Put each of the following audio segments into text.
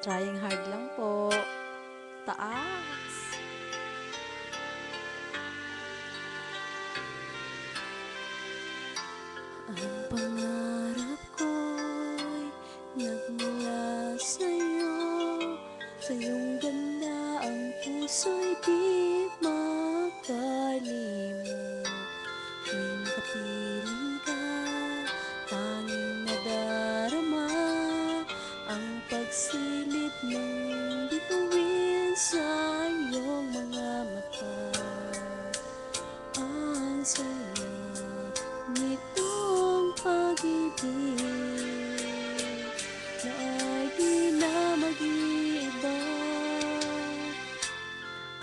Trying hard lang po. Taas. Ang pangarap ko'y nagmula sa'yo. Sa iyong ganda ang puso'y di makalimot. Tuwing kapiling ka, tanging nadarama ang pagsilip ng bituin sa iyong mga mata. Ang saya nitong pag-ibig na ay di na mag-iiba.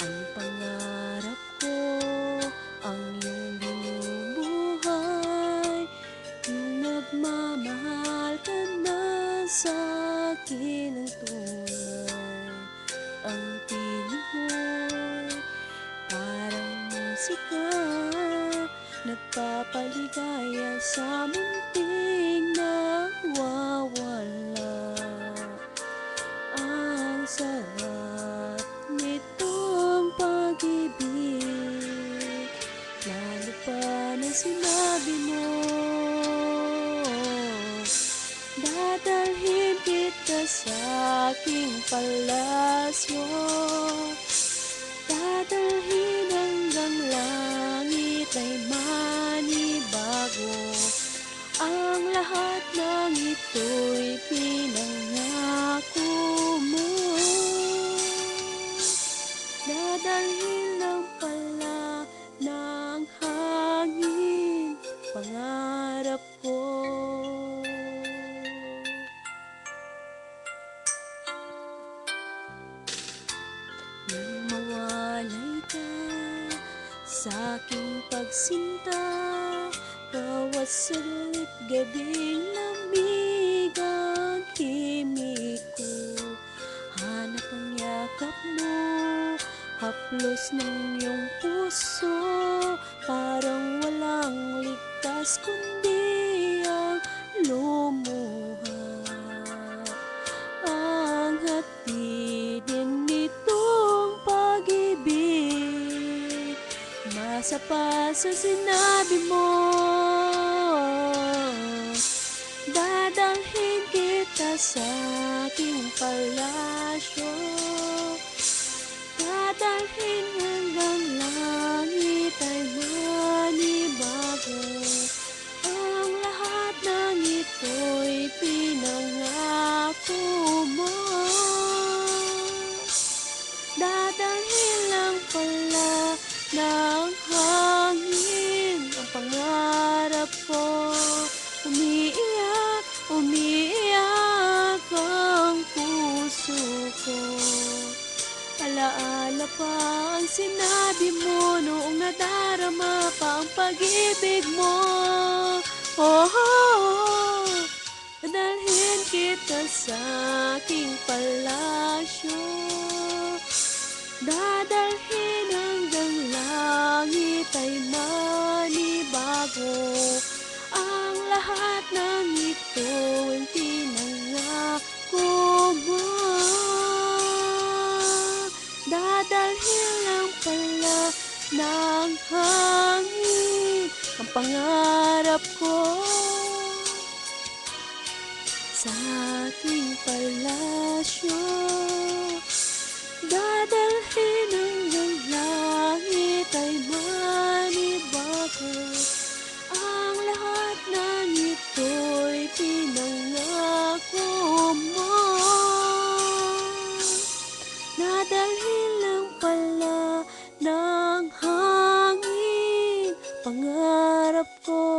Ang pangarap ko, ang iyong binubuhay, yung nagmamahal ka na sa akin ng tunay. Ang piling mo'y parang musika, nagpapaligaya sa munting nawawala. Ang sarap nitong pag-ibig, lalo pa nang sinabi mo, dadalhin kita sa aking palasyo. Dadalhin hanggang langit ay manibago. Ang lahat ng ito'y pinangako mo. Dadalhin lang pala ng hangin pangarap ko. Nang mawalay ka sa aking pagsinta, bawat saglit gabing lamig ang himig ko. Hanap ang yakap mo, haplos ng iyong puso, parang walang ligtas kundi ang lumuha. Ang hatidin nitong pag-ibig, masa pa sa sinabi mo, dadalhin kita sa aking palasyo. Dadalhin hanggang langit ay manibago. Ang lahat ng ito'y pinangako mo. Dadalhin lang pala ng hangin ang pangarap ko. Umiiyak, umiiyak ang puso ko. Alaala pa ang sinabi mo noong nadarama pa ang pag-ibig mo. Oh, oh, oh. Dadalhin kita sa aking palasyo. Dadalhin hanggang langit ay manibago. Ang lahat ng ito ay pinangako mo. Dadalhin lang pala ng hangin ang pangarap ko. Sa aking palasyo, dadalhin hanggang langit ay manibago. Ang lahat ng ito'y pinangako mo. Dadalhin lang pala ng hangin pangarap ko.